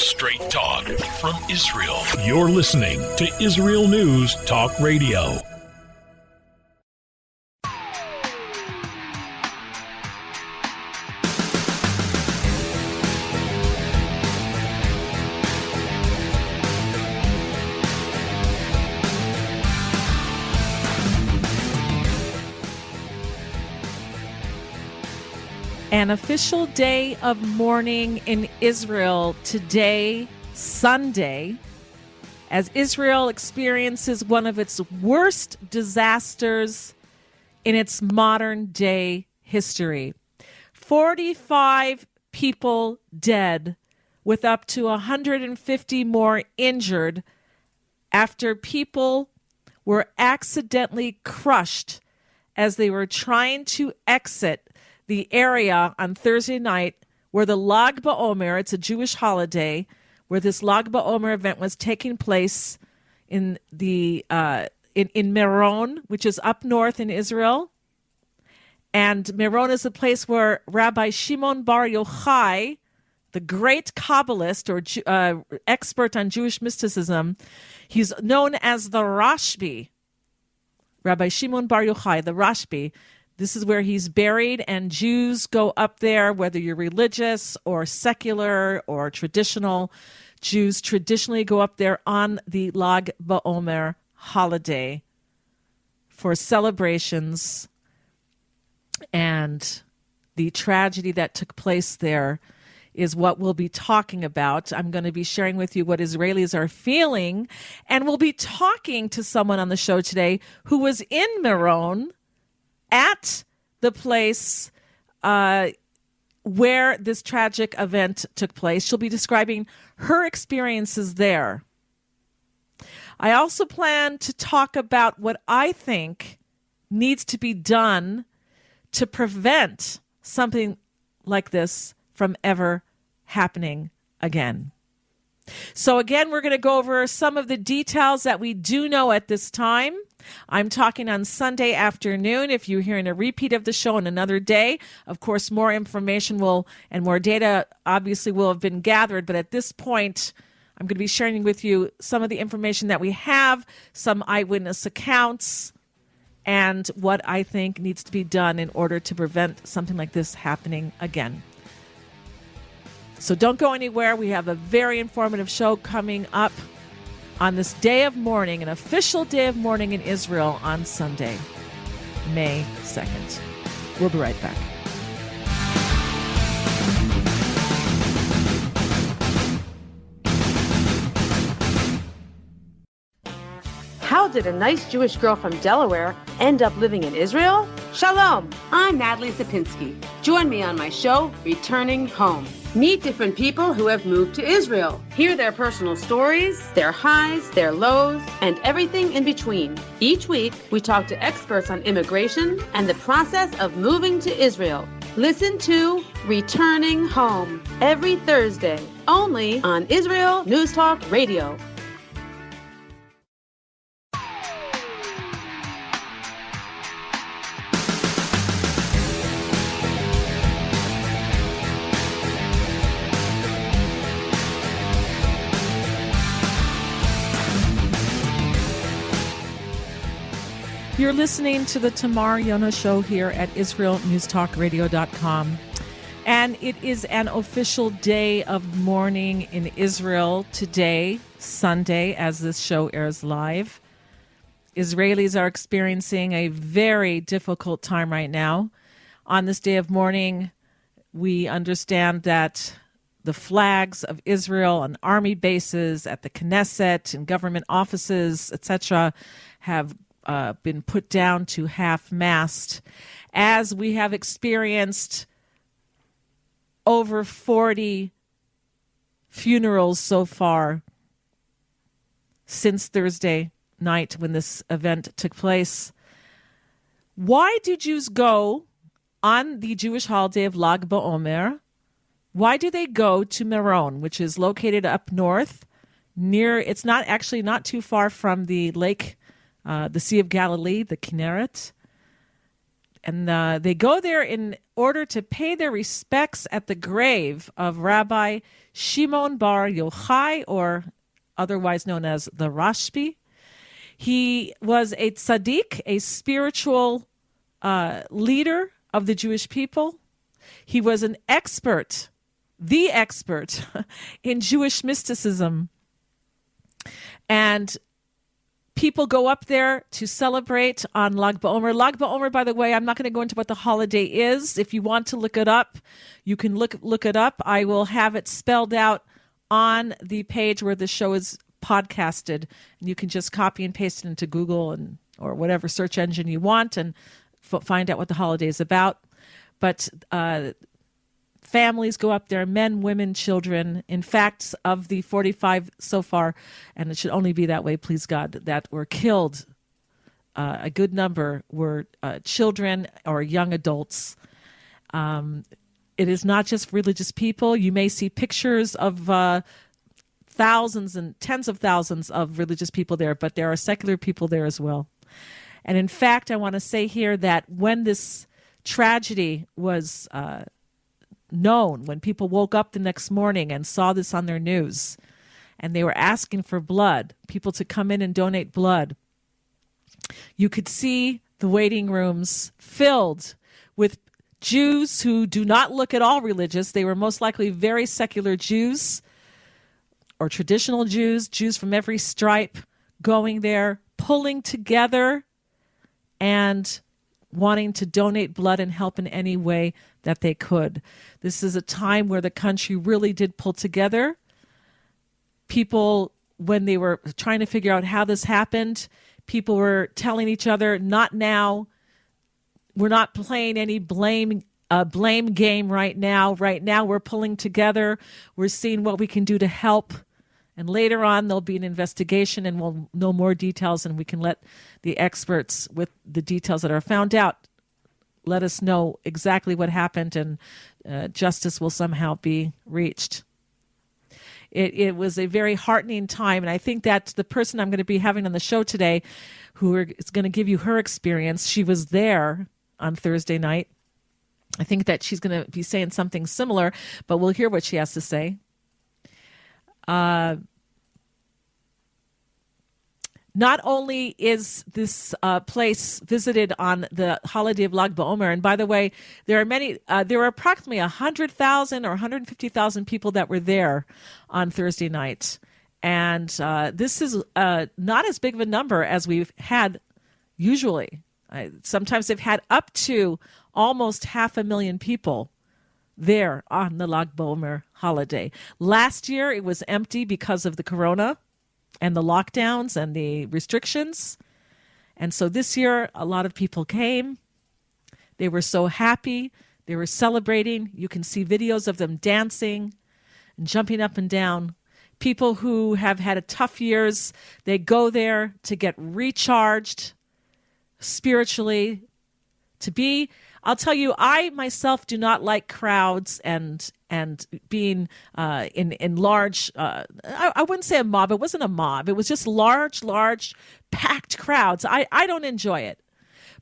Straight talk from Israel. You're listening to Israel News Talk Radio. An official day of mourning in Israel today, Sunday, as Israel experiences one of its worst disasters in its modern day history. 45 people dead, with up to 150 more injured after people were accidentally crushed as they were trying to exit the area on Thursday night where the Lag BaOmer, it's a Jewish holiday, where this Lag BaOmer event was taking place in the in Meron, which is up north in Israel. And Meron is the place where Rabbi Shimon Bar Yochai, the great Kabbalist or expert on Jewish mysticism, he's known as the Rashbi. Rabbi Shimon Bar Yochai, the Rashbi. This is where he's buried, and Jews go up there, whether you're religious or secular or traditional. Jews traditionally go up there on the Lag BaOmer holiday for celebrations, and the tragedy that took place there is what we'll be talking about. I'm going to be sharing with you what Israelis are feeling, and we'll be talking to someone on the show today who was in Meron at the place where this tragic event took place. She'll be describing her experiences there. I also plan to talk about what I think needs to be done to prevent something like this from ever happening again. So again, we're going to go over some of the details that we do know at this time. I'm talking on Sunday afternoon. If you're hearing a repeat of the show on another day, of course, more information and more data obviously will have been gathered. But at this point, I'm going to be sharing with you some of the information that we have, some eyewitness accounts, and what I think needs to be done in order to prevent something like this happening again. So don't go anywhere. We have a very informative show coming up on this day of mourning, an official day of mourning in Israel on Sunday, May 2nd. We'll be right back. How did a nice Jewish girl from Delaware end up living in Israel? Shalom, I'm Natalie Sapinski. Join me on my show, Returning Home. Meet different people who have moved to Israel. Hear their personal stories, their highs, their lows, and everything in between. Each week, we talk to experts on immigration and the process of moving to Israel. Listen to Returning Home every Thursday, only on Israel News Talk Radio. You're listening to the Tamar Yonah Show here at IsraelNewsTalkRadio.com. And it is an official day of mourning in Israel today, Sunday, as this show airs live. Israelis are experiencing a very difficult time right now. On this day of mourning, we understand that the flags of Israel on army bases, at the Knesset, in government offices, etc., have been put down to half-mast, as we have experienced over 40 funerals so far since Thursday night when this event took place. Why do Jews go on the Jewish holiday of Lag BaOmer? Why do they go to Meron, which is located up north it's not too far from the lake, the Sea of Galilee, the Kinneret. they go there in order to pay their respects at the grave of Rabbi Shimon Bar Yochai, or otherwise known as the Rashbi. He was a tzaddik, a spiritual leader of the Jewish people. He was an expert, the expert in Jewish mysticism. And people go up there to celebrate on Lag BaOmer. Lag BaOmer, by the way, I'm not going to go into what the holiday is. If you want to look it up, you can look it up. I will have it spelled out on the page where the show is podcasted, and you can just copy and paste it into Google or whatever search engine you want and find out what the holiday is about. But families go up there, men, women, children. In fact, of the 45 so far, and it should only be that way, please God, that were killed, a good number were children or young adults. It is not just religious people. You may see pictures of thousands and tens of thousands of religious people there, but there are secular people there as well. And in fact, I want to say here that when this tragedy was known, when people woke up the next morning and saw this on their news, and they were asking for blood, people to come in and donate blood, you could see the waiting rooms filled with Jews who do not look at all religious. They were most likely very secular Jews or traditional Jews, Jews from every stripe, going there, pulling together and wanting to donate blood and help in any way that they could. This is a time where the country really did pull together. People, when they were trying to figure out how this happened, people were telling each other, not now. We're not playing any blame game right now. Right now, we're pulling together. We're seeing what we can do to help. And later on, there'll be an investigation and we'll know more details, and we can let the experts with the details that are found out let us know exactly what happened, and justice will somehow be reached. It was a very heartening time, and I think that the person I'm going to be having on the show today who is going to give you her experience, she was there on Thursday night. I think that she's going to be saying something similar, but we'll hear what she has to say. Not only is this place visited on the holiday of Lag BaOmer, and by the way, there were approximately 100,000 or 150,000 people that were there on Thursday night. And this is not as big of a number as we've had usually. Sometimes they've had up to almost 500,000 people there on the Lag BaOmer holiday. Last year, it was empty because of the corona and the lockdowns and the restrictions. And so this year, a lot of people came. They were so happy. They were celebrating. You can see videos of them dancing and jumping up and down. People who have had tough years, they go there to get recharged spiritually, to be... I'll tell you, I myself do not like crowds and being in large, I wouldn't say a mob. It wasn't a mob. It was just large, packed crowds. I don't enjoy it.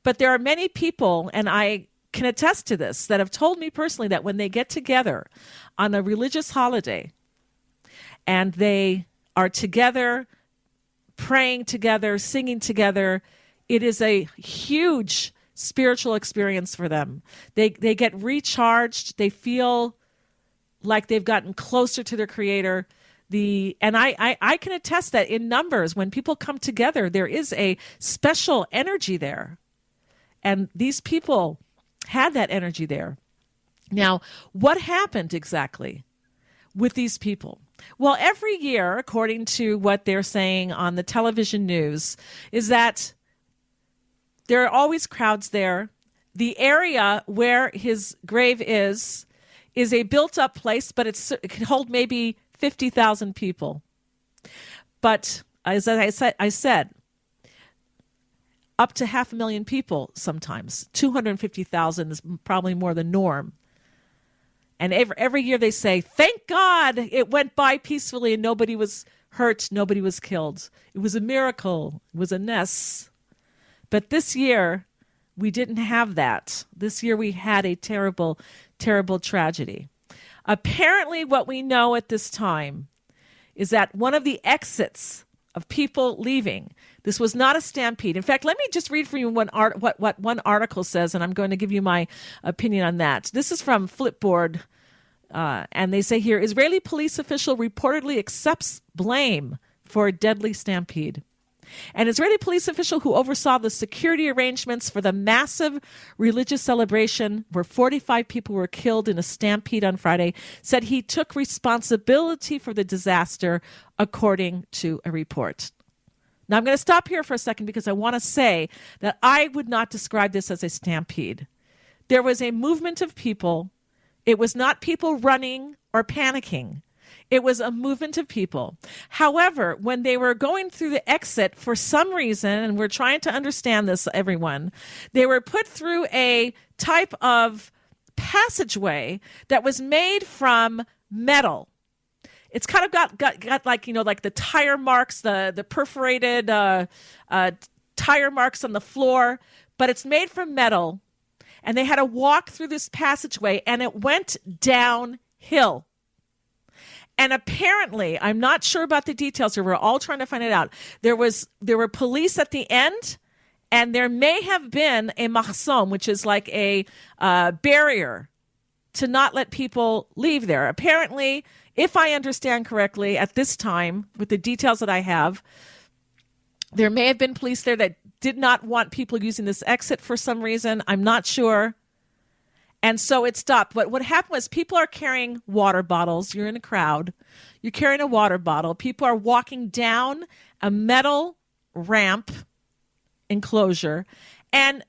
But there are many people, and I can attest to this, that have told me personally that when they get together on a religious holiday and they are together, praying together, singing together, it is a huge spiritual experience for them. They get recharged. They feel like they've gotten closer to their Creator. And I can attest that in numbers, when people come together, there is a special energy there. And these people had that energy there. Now, what happened exactly with these people? Well, every year, according to what they're saying on the television news, is that there are always crowds there. The area where his grave is a built-up place, but it can hold maybe 50,000 people. But as I said, up to 500,000 people sometimes. 250,000 is probably more the norm. And every year they say, thank God it went by peacefully and nobody was hurt, nobody was killed. It was a miracle. It was a ness. But this year, we didn't have that. This year we had a terrible, terrible tragedy. Apparently what we know at this time is that one of the exits of people leaving, this was not a stampede. In fact, let me just read for you what one article says, and I'm going to give you my opinion on that. This is from Flipboard, and they say here, Israeli police official reportedly accepts blame for a deadly stampede. An Israeli police official who oversaw the security arrangements for the massive religious celebration where 45 people were killed in a stampede on Friday said he took responsibility for the disaster, according to a report. Now, I'm going to stop here for a second because I want to say that I would not describe this as a stampede. There was a movement of people. It was not people running or panicking. It was a movement of people. However, when they were going through the exit, for some reason, and we're trying to understand this, everyone, they were put through a type of passageway that was made from metal. It's kind of got like, like the tire marks, the perforated tire marks on the floor, but it's made from metal. And they had to walk through this passageway, and it went downhill. And apparently, I'm not sure about the details here. We're all trying to find it out. There were police at the end, and there may have been a mahsom, which is like a barrier to not let people leave there. Apparently, if I understand correctly, at this time, with the details that I have, there may have been police there that did not want people using this exit for some reason. I'm not sure. And so it stopped. But what happened was people are carrying water bottles. You're in a crowd. You're carrying a water bottle. People are walking down a metal ramp enclosure. And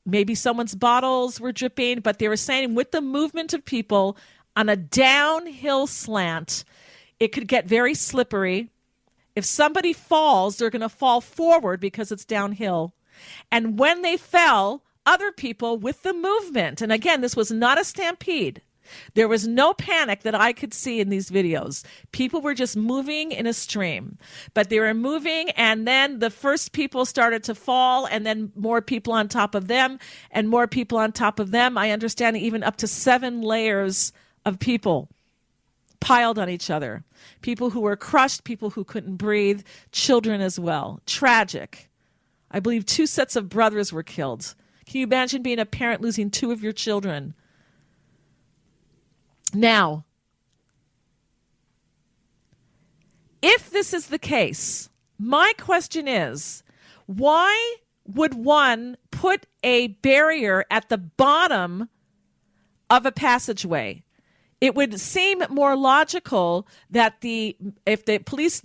maybe someone's bottles were dripping. But they were saying with the movement of people on a downhill slant, it could get very slippery. If somebody falls, they're going to fall forward because it's downhill. And when they fell, other people with the movement. And again, this was not a stampede. There was no panic that I could see in these videos. People were just moving in a stream. But they were moving, and then the first people started to fall, and then more people on top of them, and more people on top of them. I understand even up to 7 layers of people piled on each other. People who were crushed, people who couldn't breathe, children as well. Tragic. I believe 2 sets of brothers were killed. Can you imagine being a parent losing 2 of your children? Now, if this is the case, my question is, why would one put a barrier at the bottom of a passageway? It would seem more logical that if the police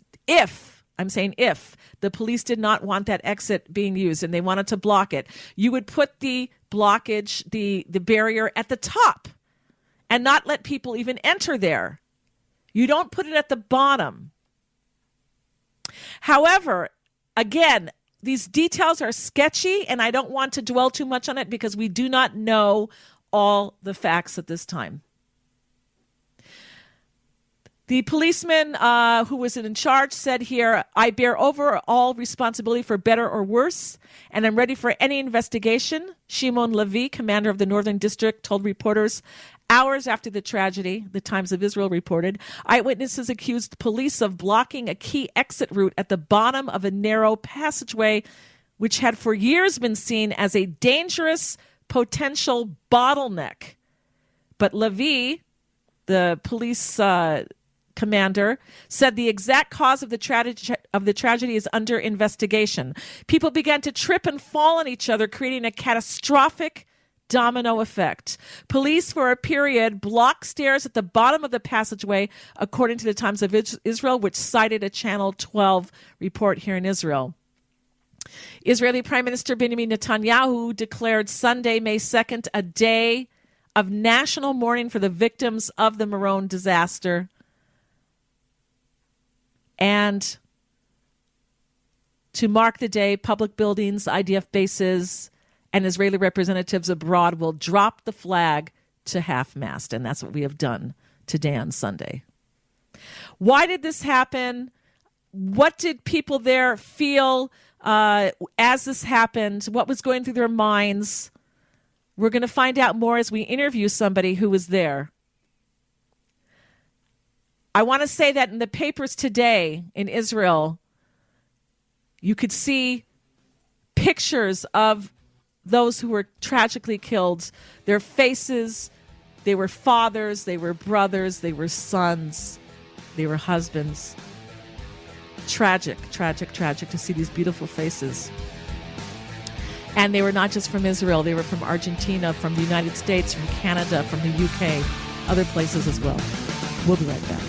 did not want that exit being used and they wanted to block it, you would put the blockage, the barrier at the top and not let people even enter there. You don't put it at the bottom. However, again, these details are sketchy, and I don't want to dwell too much on it because we do not know all the facts at this time. The policeman who was in charge said here, I bear overall responsibility for better or worse, and I'm ready for any investigation. Shimon Levi, commander of the Northern District, told reporters hours after the tragedy, the Times of Israel reported. Eyewitnesses accused police of blocking a key exit route at the bottom of a narrow passageway, which had for years been seen as a dangerous potential bottleneck. But Levi, the police commander, said the exact cause of the tragedy is under investigation. People began to trip and fall on each other, creating a catastrophic domino effect. Police, for a period, blocked stairs at the bottom of the passageway, according to the Times of Israel, which cited a Channel 12 report here in Israel. Israeli Prime Minister Benjamin Netanyahu declared Sunday, May 2nd, a day of national mourning for the victims of the Meron disaster. And to mark the day, public buildings, IDF bases, and Israeli representatives abroad will drop the flag to half-mast. And that's what we have done today on Sunday. Why did this happen? What did people there feel? as this happened, what was going through their minds. We're going to find out more as we interview somebody who was there. I want to say that in the papers today in Israel, you could see pictures of those who were tragically killed. Their faces, they were fathers, they were brothers, they were sons, they were husbands. Tragic, tragic, tragic to see these beautiful faces. And they were not just from Israel, they were from Argentina, from the United States, from Canada, from the UK, other places as well. We'll be right back.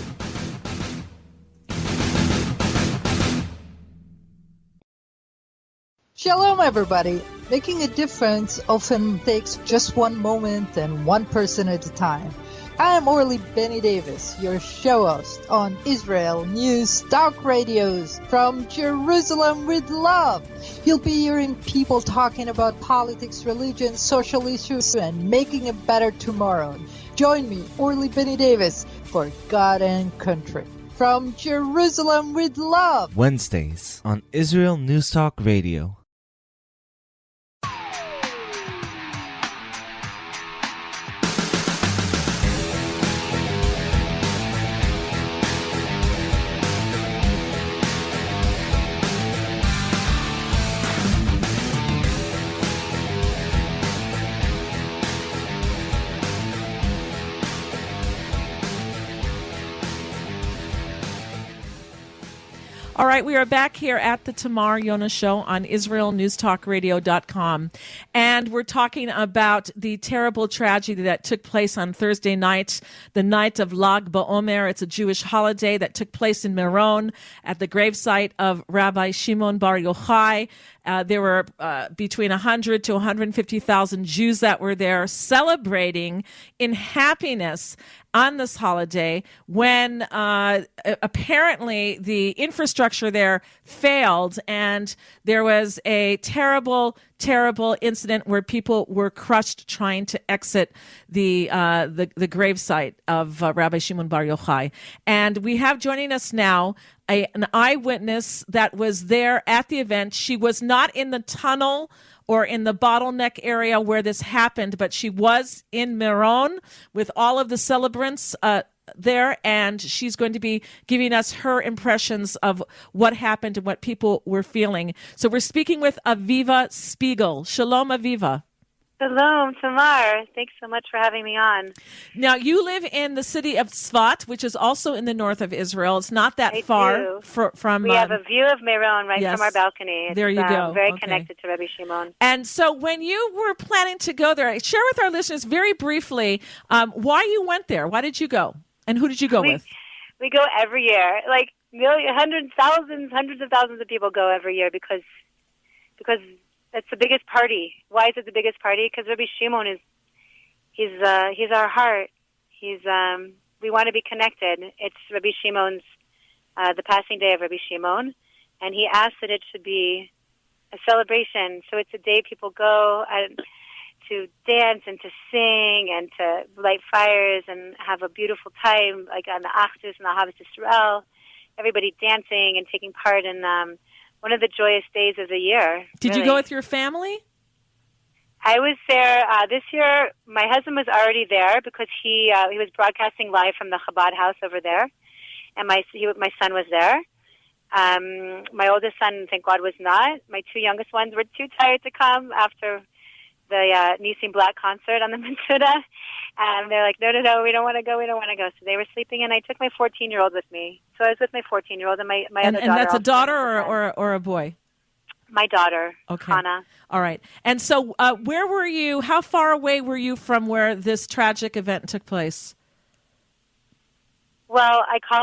Shalom, everybody. Making a difference often takes just one moment and one person at a time. I am Orly Benny Davis, your show host on Israel News Talk Radios from Jerusalem with Love. You'll be hearing people talking about politics, religion, social issues, and making a better tomorrow. Join me, Orly Benny Davis, for God and Country. From Jerusalem with Love. Wednesdays on Israel News Talk Radio. All right, we are back here at the Tamar Yonah Show on IsraelNewsTalkRadio.com. And we're talking about the terrible tragedy that took place on Thursday night, the night of Lag BaOmer. It's a Jewish holiday that took place in Meron at the gravesite of Rabbi Shimon Bar Yochai. There were between 100 to 150,000 Jews that were there celebrating in happiness on this holiday when apparently the infrastructure there failed and there was a terrible incident where people were crushed trying to exit the gravesite of Rabbi Shimon Bar Yochai. And we have joining us now an eyewitness that was there at the event. She was not in the tunnel or in the bottleneck area where this happened, but she was in Meron with all of the celebrants there, and she's going to be giving us her impressions of what happened and what people were feeling. So we're speaking with Aviva Spiegel. Shalom, Aviva. Shalom, Tamar. Thanks so much for having me on. Now, you live in the city of Tzfat, which is also in the north of Israel. It's not that far from... We have a view of Meron right yes, from our balcony. It's, there you go. Very okay. connected to Rabbi Shimon. And so when you were planning to go there, share with our listeners very briefly why you went there. Why did you go? And who did you go with? We go every year. Like hundreds of thousands of people go every year because it's the biggest party. Why is it the biggest party? Because Rabbi Shimon he's our heart. We want to be connected. It's Rabbi Shimon's the passing day of Rabbi Shimon, and he asked that it should be a celebration. So it's a day people go to dance and to sing and to light fires and have a beautiful time, like on the Achdus and the Ahavas Yisrael. Everybody dancing and taking part in one of the joyous days of the year. Did you go with your family? I was there this year. My husband was already there because he was broadcasting live from the Chabad house over there, and my son was there. My oldest son, thank God, was not. My two youngest ones were too tired to come after the Nissim Black concert on the Mitzuda. They're like, no, we don't want to go. So they were sleeping, and I took my 14-year-old with me. So I was with my 14-year-old and my other daughter. And that's a daughter or a boy? My daughter, okay. Hannah. All right. And so where were you, how far away were you from where this tragic event took place? Well, I feel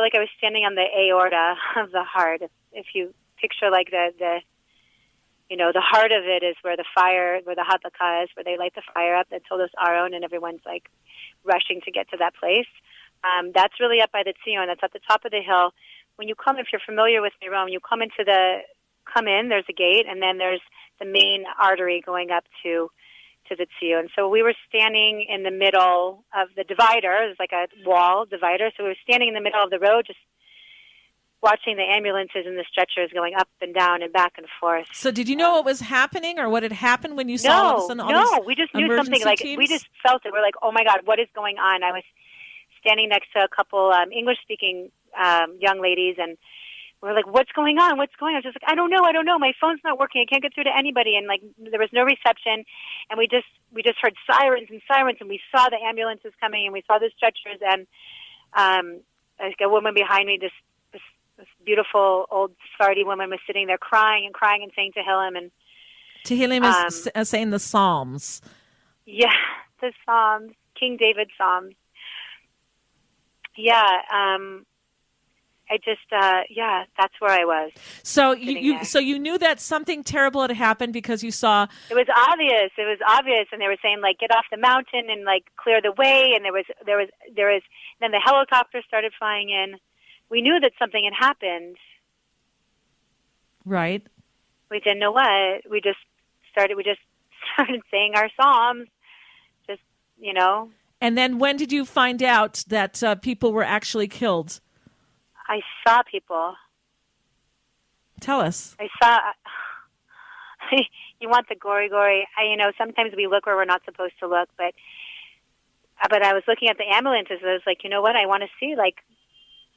like I was standing on the aorta of the heart. If you picture like the heart of it is where the hadlaka is, where they light the fire up, that told us Aron, and everyone's like rushing to get to that place. That's really up by the Tzion. That's at the top of the hill. When you come, if you're familiar with Meron, you come in, there's a gate, and then there's the main artery going up to the Tzion. So we were standing in the middle of the divider. There's like a wall divider. So we were standing in the middle of the road, just watching the ambulances and the stretchers going up and down and back and forth. So did you know what was happening or what had happened when you saw all of a sudden all No, these we just knew something. emergency Like teams? we just felt it. We're like, oh my God, what is going on? I was standing next to a couple English-speaking young ladies, and we're like, what's going on? What's going on? Just like, I don't know. My phone's not working. I can't get through to anybody. And like, there was no reception. And we just heard sirens, and we saw the ambulances coming, and we saw the stretchers. And like a woman behind me, this beautiful old Sephardi woman, was sitting there crying and saying Tehillim. And Tehillim is saying the Psalms. Yeah, the Psalms, King David Psalms. Yeah. I just, that's where I was. So you knew that something terrible had happened because you saw. It was obvious, and they were saying like, get off the mountain and like clear the way. And there was. Then the helicopter started flying in. We knew that something had happened. Right. We didn't know what. We just started saying our psalms. Just, you know. And then when did you find out that people were actually killed? I saw people. Tell us. I saw. You want the gory. Sometimes we look where we're not supposed to look, but I was looking at the ambulances. And I was like, you know what? I want to see like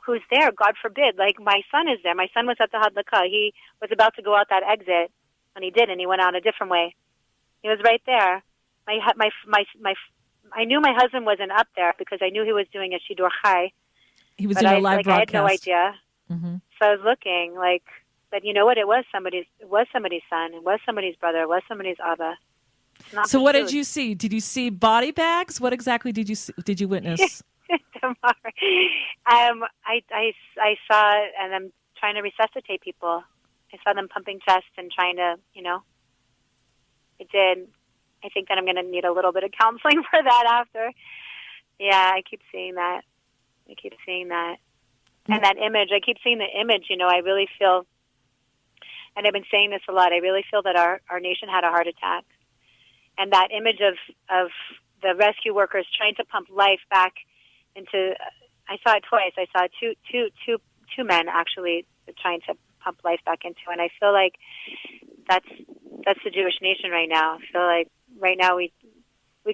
who's there. God forbid. Like my son is there. My son was at the Hadlaka. He was about to go out that exit, and he didn't. He went out a different way. He was right there. I knew my husband wasn't up there because I knew he was doing a Shidur Chai. He was doing a live broadcast. I had no idea. Mm-hmm. So I was looking but you know what? It was somebody's son. It was somebody's brother. It was somebody's Abba. So what did you see? Did you see body bags? What exactly did you witness? Tamar. I saw, and I'm trying to resuscitate people. I saw them pumping chests and trying to, I did. I think that I'm going to need a little bit of counseling for that after. Yeah, I keep seeing that. And that image, I keep seeing the image, I really feel, and I've been saying this a lot, I really feel that our nation had a heart attack. And that image of the rescue workers trying to pump life back into, I saw it twice. I saw two men actually trying to pump life back into, and I feel like that's the Jewish nation right now. I feel like right now we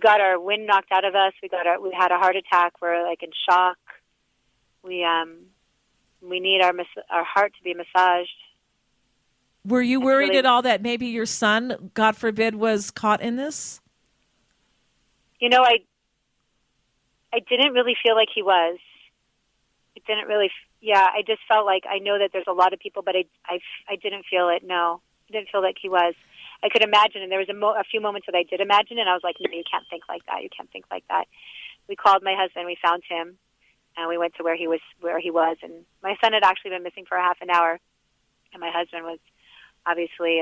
got our wind knocked out of us. We had a heart attack. We're like in shock. We need our heart to be massaged. Were you worried at all that maybe your son, God forbid, was caught in this? I didn't really feel like he was. It didn't really. I just felt like I know that there's a lot of people, but I didn't feel it. No, I didn't feel like he was. I could imagine, and there was a few moments that I did imagine, and I was like, no, you can't think like that. You can't think like that. We called my husband. We found him, and we went to where he was. And my son had actually been missing for a half an hour, and my husband was obviously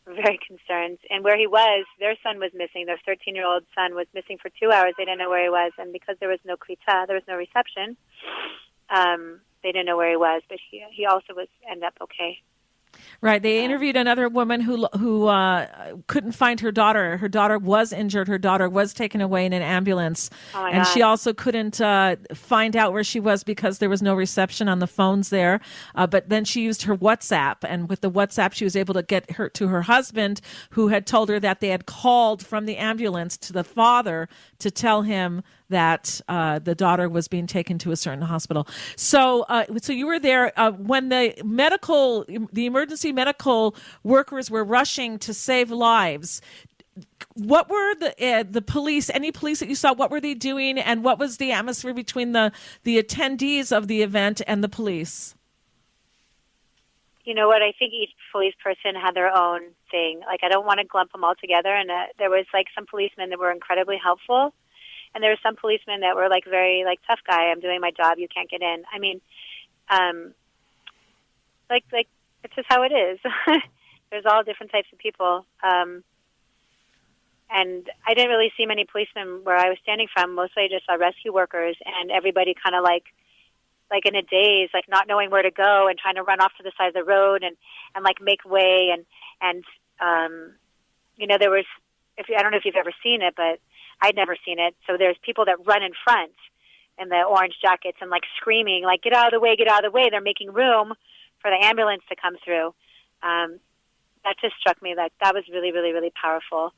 very concerned. And where he was, their son was missing. Their 13-year-old son was missing for 2 hours. They didn't know where he was, and because there was no krita, there was no reception. They didn't know where he was, but he also ended up okay. Right. They interviewed another woman who couldn't find her daughter. Her daughter was injured. Her daughter was taken away in an ambulance. Oh my and God. She also couldn't find out where she was because there was no reception on the phones there. But then she used her WhatsApp. And with the WhatsApp, she was able to get her to her husband, who had told her that they had called from the ambulance to the father to tell him that the daughter was being taken to a certain hospital. So you were there when the emergency medical workers were rushing to save lives. What were the police? Any police that you saw? What were they doing? And what was the atmosphere between the attendees of the event and the police? You know what? I think each police person had their own thing. Like, I don't want to lump them all together. And there was like some policemen that were incredibly helpful. And there were some policemen that were like very like, tough guy, I'm doing my job, you can't get in. I mean, like it's just how it is. There's all different types of people. And I didn't really see many policemen where I was standing from. Mostly I just saw rescue workers and everybody kind of like in a daze, like not knowing where to go and trying to run off to the side of the road and like make way. And there was, I don't know if you've ever seen it, but I'd never seen it. So there's people that run in front in the orange jackets and like screaming, like, get out of the way, get out of the way. They're making room for the ambulance to come through. That just struck me that was really, really, really powerful.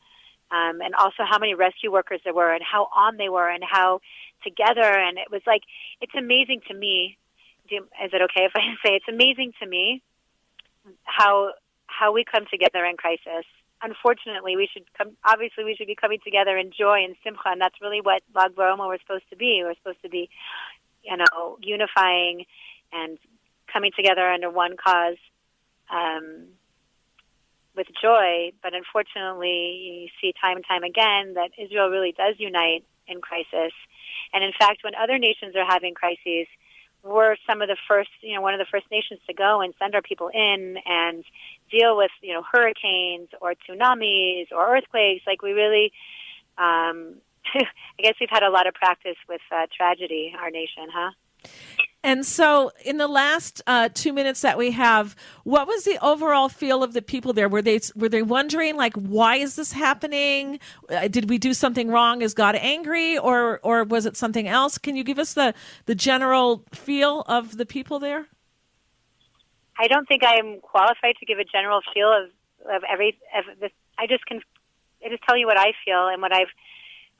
And also how many rescue workers there were and how on they were and how together. And it was like, it's amazing to me. Is it okay if I say it's amazing to me how we come together in crisis? Unfortunately, we should be coming together in joy and simcha, and that's really what Lag BaOmer we're supposed to be. We're supposed to be, unifying and coming together under one cause with joy. But unfortunately, you see time and time again that Israel really does unite in crisis. And in fact, when other nations are having crises, we're some of the first, one of the first nations to go and send our people in and deal with, hurricanes or tsunamis or earthquakes. Like we really, I guess we've had a lot of practice with tragedy, our nation, huh? And so in the last 2 minutes that we have, what was the overall feel of the people there? Were they wondering, like, why is this happening? Did we do something wrong? Is God angry? Or was it something else? Can you give us the general feel of the people there? I don't think I'm qualified to give a general feel of this. I just tell you what I feel and what I've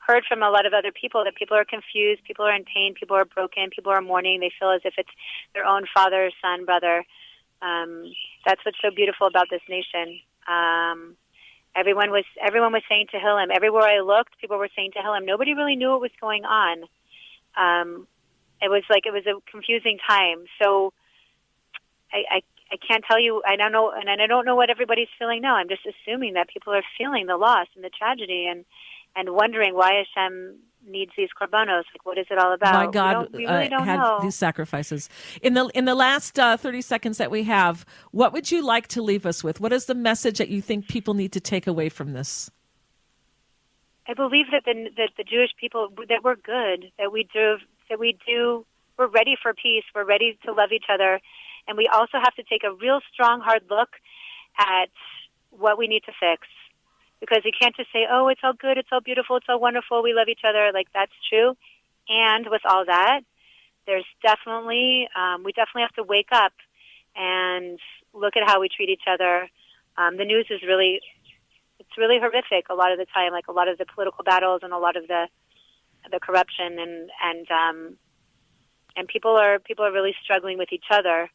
heard from a lot of other people, that people are confused, people are in pain, people are broken, people are mourning. They feel as if it's their own father, son, brother. That's what's so beautiful about this nation. Everyone was saying Tehillim. Everywhere I looked, people were saying Tehillim. Nobody really knew what was going on. It was a confusing time. So I can't tell you. I don't know, and I don't know what everybody's feeling now. I'm just assuming that people are feeling the loss and the tragedy and wondering why Hashem needs these korbanos. Like, what is it all about? Why God we really don't had know. these sacrifices. In the last 30 seconds that we have, what would you like to leave us with? What is the message that you think people need to take away from this? I believe that the Jewish people, that we're good, we're ready for peace, we're ready to love each other, and we also have to take a real strong, hard look at what we need to fix. Because you can't just say, oh, it's all good, it's all beautiful, it's all wonderful, we love each other. Like, that's true. And with all that, there's definitely, we definitely have to wake up and look at how we treat each other. The news is really horrific a lot of the time, like a lot of the political battles and a lot of the corruption and people are really struggling with each other.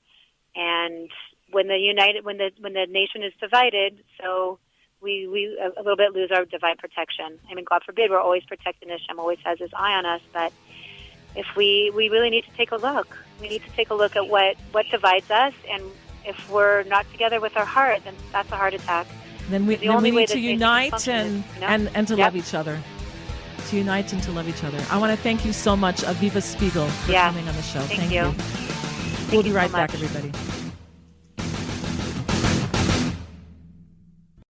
And when the nation is divided, so we a little bit lose our divine protection. I mean, God forbid, we're always protected. Hashem always has his eye on us. But if we really need to take a look. We need to take a look at what divides us. And if we're not together with our heart, then that's a heart attack. Then we need to unite and to love each other. To unite and to love each other. I want to thank you so much, Aviva Spiegel, for coming on the show. Thank you. We'll be right back, everybody.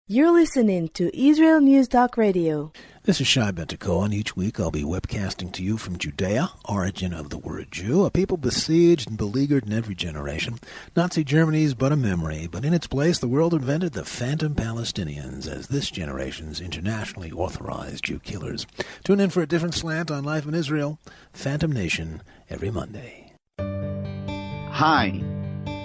You're listening to Israel News Talk Radio. This is Shai Ben-Tekoa, and each week I'll be webcasting to you from Judea, origin of the word Jew, a people besieged and beleaguered in every generation. Nazi Germany's but a memory, but in its place the world invented the phantom Palestinians as this generation's internationally authorized Jew killers. Tune in for a different slant on life in Israel, Phantom Nation, every Monday. Hi,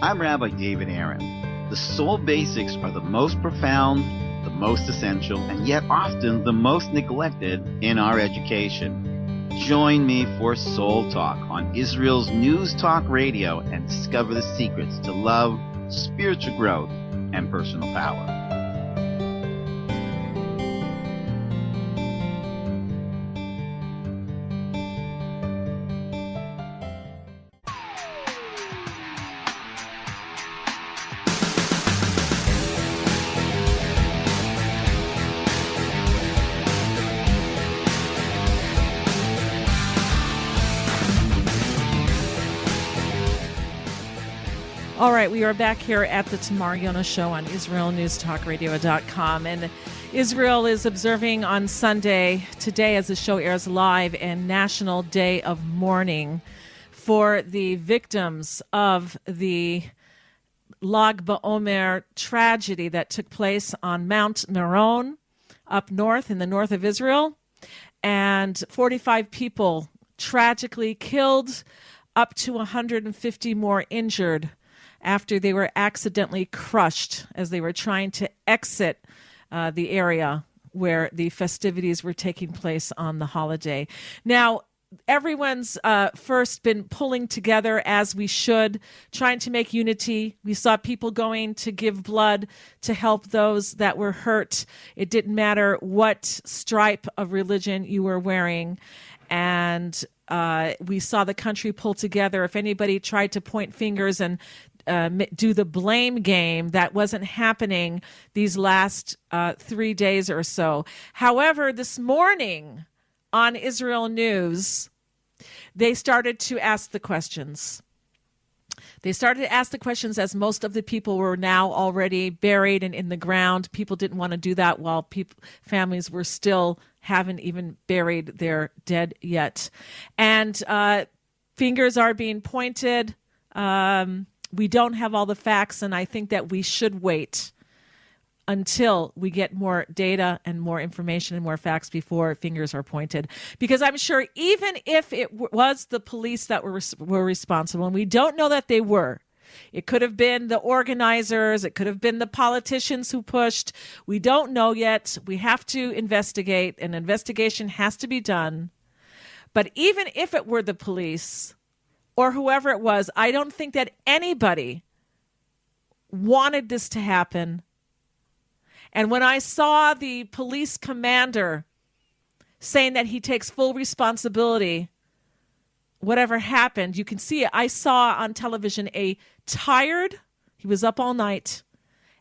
I'm Rabbi David Aaron. The soul basics are the most profound, the most essential, and yet often the most neglected in our education. Join me for Soul Talk on Israel's News Talk Radio and discover the secrets to love, spiritual growth, and personal power. All right, we are back here at the Tamar Yonah Show on IsraelNewsTalkRadio.com. And Israel is observing on Sunday, today as the show airs live, a National Day of Mourning for the victims of the Lag BaOmer tragedy that took place on Mount Meron up north in the north of Israel. And 45 people tragically killed, up to 150 more injured after they were accidentally crushed as they were trying to exit the area where the festivities were taking place on the holiday. Now, everyone's first been pulling together as we should, trying to make unity. We saw people going to give blood to help those that were hurt. It didn't matter what stripe of religion you were wearing. And we saw the country pull together. If anybody tried to point fingers and do the blame game, that wasn't happening these last 3 days or so. However, this morning on Israel News, they started to ask the questions. They started to ask the questions as most of the people were now already buried and in the ground. People didn't want to do that while families were still haven't even buried their dead yet. And fingers are being pointed. We don't have all the facts, and I think that we should wait until we get more data and more information and more facts before fingers are pointed. Because I'm sure even if it was the police that were responsible, and we don't know that they were, it could have been the organizers, it could have been the politicians who pushed. We don't know yet. We have to investigate. An investigation has to be done. But even if it were the police or whoever it was, I don't think that anybody wanted this to happen. And when I saw the police commander saying that he takes full responsibility, whatever happened, you can see it. I saw on television he was up all night,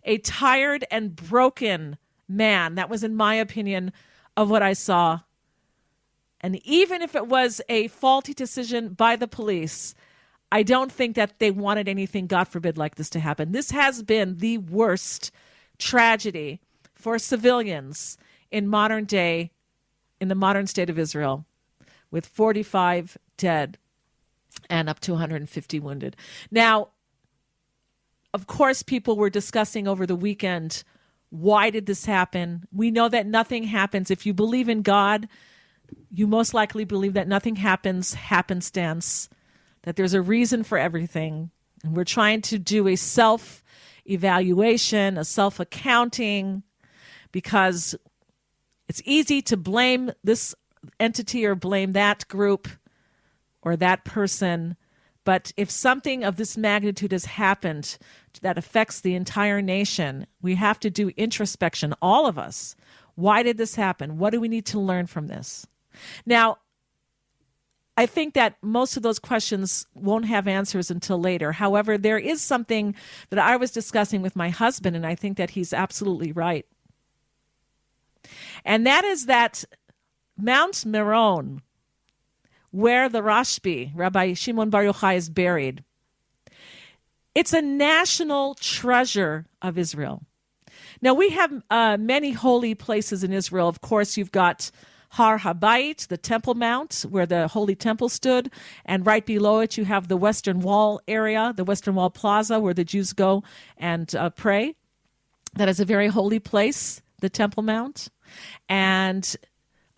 a tired and broken man. That was, in my opinion, of what I saw. And even if it was a faulty decision by the police, I don't think that they wanted anything, God forbid, like this to happen. This has been the worst tragedy for civilians in the modern state of Israel, with 45 dead and up to 150 wounded. Now, of course, people were discussing over the weekend, why did this happen? We know that nothing happens. If you believe in God, you most likely believe that nothing happens happenstance, that there's a reason for everything. And we're trying to do a self-evaluation, a self-accounting, because it's easy to blame this entity or blame that group or that person. But if something of this magnitude has happened that affects the entire nation, we have to do introspection, all of us. Why did this happen? What do we need to learn from this? Now, I think that most of those questions won't have answers until later. However, there is something that I was discussing with my husband, and I think that he's absolutely right. And that is that Mount Meron, where the Rashbi, Rabbi Shimon Bar Yochai, is buried, it's a national treasure of Israel. Now, we have many holy places in Israel. Of course, you've got Har Habayit, the Temple Mount, where the Holy Temple stood. And right below it, you have the Western Wall area, the Western Wall Plaza, where the Jews go and pray. That is a very holy place, the Temple Mount. And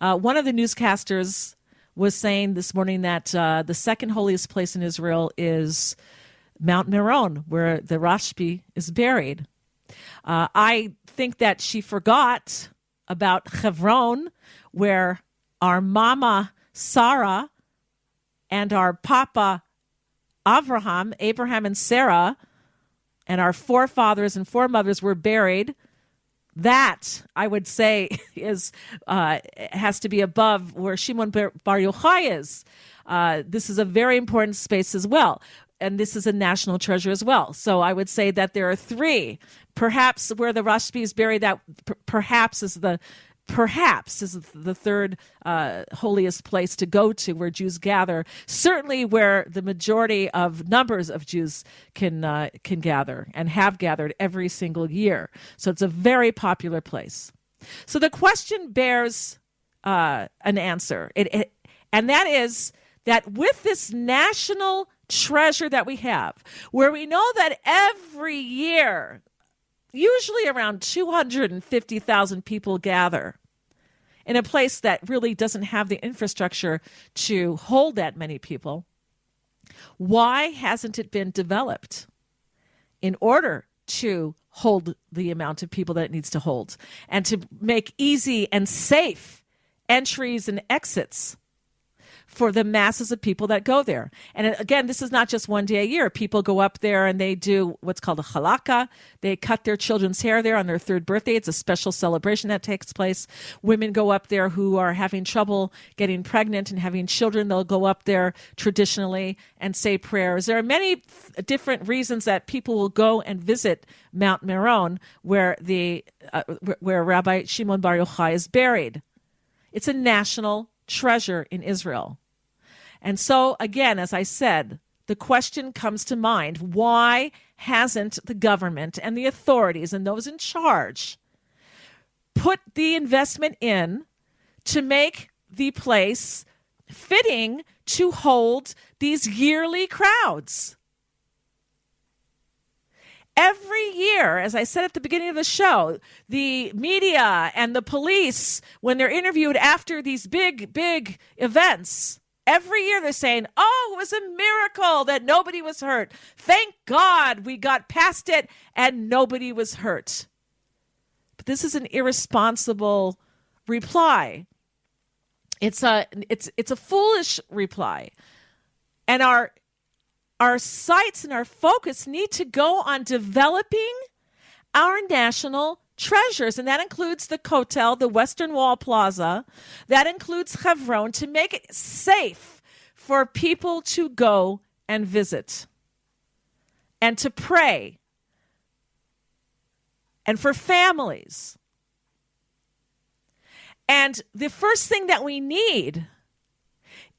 one of the newscasters was saying this morning that the second holiest place in Israel is Mount Meron, where the Rashbi is buried. I think that she forgot about Hebron, where our mama Sarah and our papa Abraham and Sarah, and our forefathers and foremothers were buried. That, I would say, has to be above where Shimon Bar Yochai is. This is a very important space as well. And this is a national treasure as well. So I would say that there are three. Perhaps where the Rashbi is buried, that perhaps is the third holiest place to go to where Jews gather. Certainly where the majority of numbers of Jews can gather and have gathered every single year. So it's a very popular place. So the question bears an answer. And that is that with this national treasure that we have, where we know that every year, usually around 250,000 people gather. in a place that really doesn't have the infrastructure to hold that many people. Why hasn't it been developed in order to hold the amount of people that it needs to hold and to make easy and safe entries and exits for the masses of people that go there? And again, this is not just one day a year. People go up there and they do what's called a halakha. They cut their children's hair there on their third birthday. It's a special celebration that takes place. Women go up there who are having trouble getting pregnant and having children. They'll go up there traditionally and say prayers. There are many different reasons that people will go and visit Mount Meron, where where Rabbi Shimon Bar Yochai is buried. It's a national treasure in Israel. And so, again, as I said, the question comes to mind: why hasn't the government and the authorities and those in charge put the investment in to make the place fitting to hold these yearly crowds? Every year, as I said at the beginning of the show, the media and the police, when they're interviewed after these big, big events, every year they're saying, oh, it was a miracle that nobody was hurt. Thank God we got past it and nobody was hurt. But this is an irresponsible reply. It's a foolish reply. And our sights and our focus need to go on developing our national treasures, and that includes the Kotel, the Western Wall Plaza. That includes Hebron, to make it safe for people to go and visit and to pray, and for families. And the first thing that we need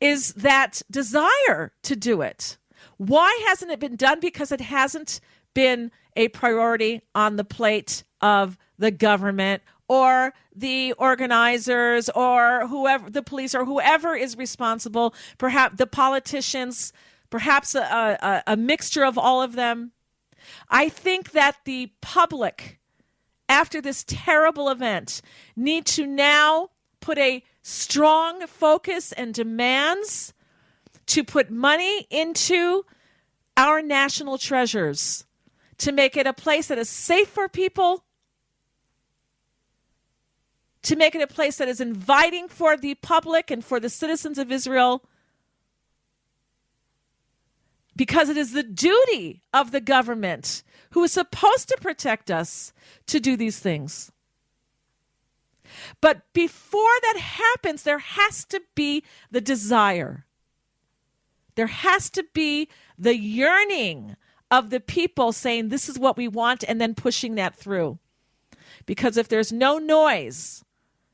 is that desire to do it. Why hasn't it been done? Because it hasn't been a priority on the plate of the government or the organizers or whoever, the police or whoever is responsible, perhaps the politicians, perhaps a mixture of all of them. I think that the public, after this terrible event, need to now put a strong focus and demands to put money into our national treasures, to make it a place that is safe for people, to make it a place that is inviting for the public and for the citizens of Israel, because it is the duty of the government, who is supposed to protect us, to do these things. But before that happens, there has to be the desire. There has to be the yearning of the people saying, this is what we want, and then pushing that through. Because if there's no noise,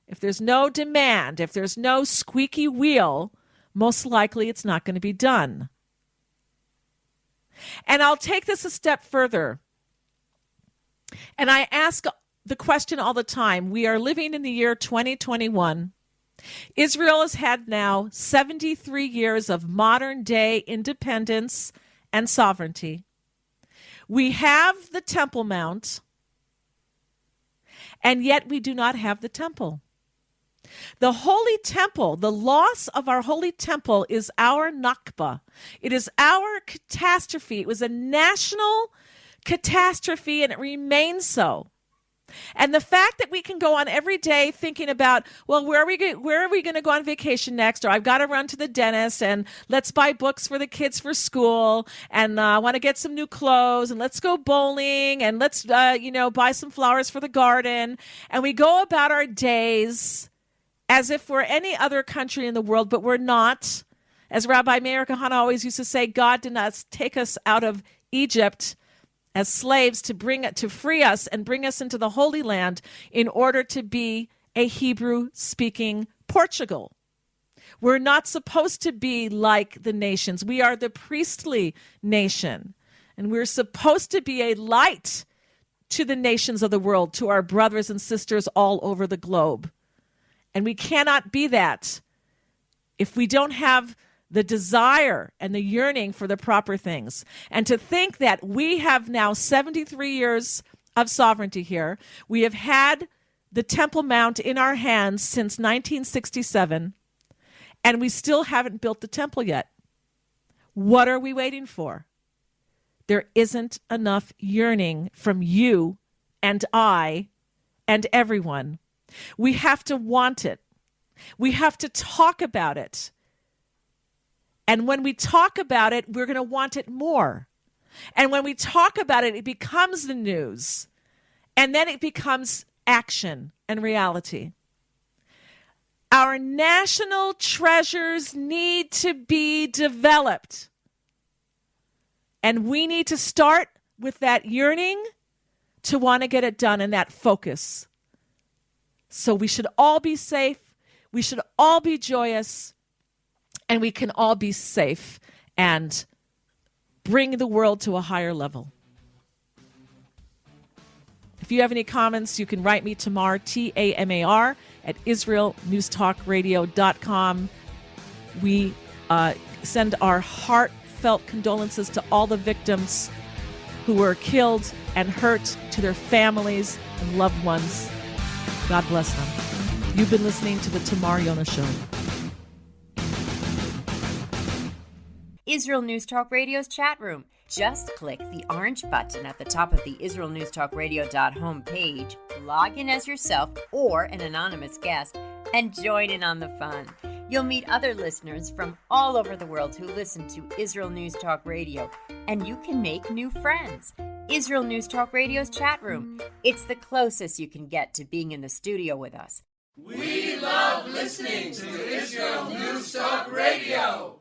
if there's no demand, if there's no squeaky wheel, most likely it's not going to be done. And I'll take this a step further. And I ask the question all the time. We are living in the year 2021. Israel has had now 73 years of modern-day independence and sovereignty. We have the Temple Mount, and yet we do not have the temple. The Holy Temple, the loss of our Holy Temple, is our Nakba. It is our catastrophe. It was a national catastrophe, and it remains so. And the fact that we can go on every day thinking about, well, where are we going to go on vacation next? Or I've got to run to the dentist, and let's buy books for the kids for school, and I want to get some new clothes, and let's go bowling, and let's buy some flowers for the garden. And we go about our days as if we're any other country in the world, but we're not. As Rabbi Meir Kahana always used to say, God did not take us out of Egypt as slaves to free us and bring us into the Holy Land in order to be a Hebrew-speaking Portugal. We're not supposed to be like the nations. We are the priestly nation, and we're supposed to be a light to the nations of the world, to our brothers and sisters all over the globe. And we cannot be that if we don't have the desire and the yearning for the proper things. And to think that we have now 73 years of sovereignty here. We have had the Temple Mount in our hands since 1967, and we still haven't built the temple yet. What are we waiting for? There isn't enough yearning from you and I and everyone. We have to want it. We have to talk about it. And when we talk about it, we're going to want it more. And when we talk about it, it becomes the news. And then it becomes action and reality. Our national treasures need to be developed. And we need to start with that yearning to want to get it done and that focus. So we should all be safe. We should all be joyous. And we can all be safe and bring the world to a higher level. If you have any comments, you can write me, Tamar, Tamar, at IsraelNewsTalkRadio.com. We send our heartfelt condolences to all the victims who were killed and hurt, to their families and loved ones. God bless them. You've been listening to the Tamar Yonah Show. Israel News Talk Radio's chat room. Just click the orange button at the top of the IsraelNewsTalkRadio.home page, log in as yourself or an anonymous guest, and join in on the fun. You'll meet other listeners from all over the world who listen to Israel News Talk Radio, and you can make new friends. Israel News Talk Radio's chat room. It's the closest you can get to being in the studio with us. We love listening to Israel News Talk Radio.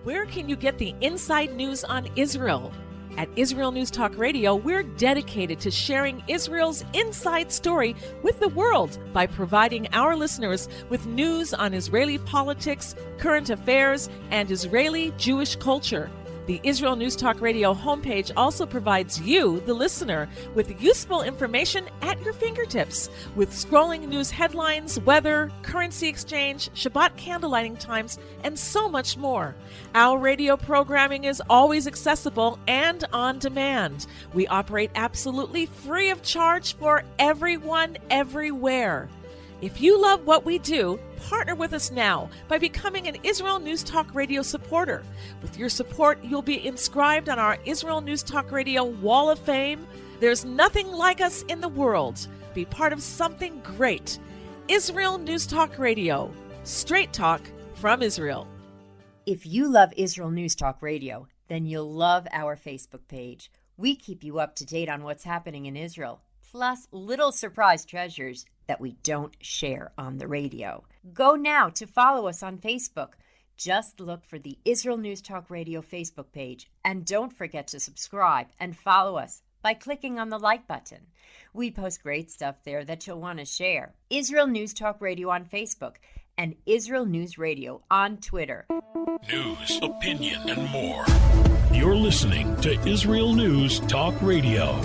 Where can you get the inside news on Israel? At Israel News Talk Radio, we're dedicated to sharing Israel's inside story with the world by providing our listeners with news on Israeli politics, current affairs, and Israeli Jewish culture. The Israel News Talk Radio homepage also provides you, the listener, with useful information at your fingertips, with scrolling news headlines, weather, currency exchange, Shabbat candlelighting times, and so much more. Our radio programming is always accessible and on demand. We operate absolutely free of charge for everyone, everywhere. If you love what we do, partner with us now by becoming an Israel News Talk Radio supporter. With your support, you'll be inscribed on our Israel News Talk Radio Wall of Fame. There's nothing like us in the world. Be part of something great. Israel News Talk Radio. Straight talk from Israel. If you love Israel News Talk Radio, then you'll love our Facebook page. We keep you up to date on what's happening in Israel, plus little surprise treasures that we don't share on the radio. Go now to follow us on Facebook. Just look for the Israel News Talk Radio Facebook page, and don't forget to subscribe and follow us by clicking on the like button. We post great stuff there that you'll want to share. Israel News Talk Radio on Facebook and Israel News Radio on Twitter. News, opinion, and more. You're listening to Israel News Talk Radio.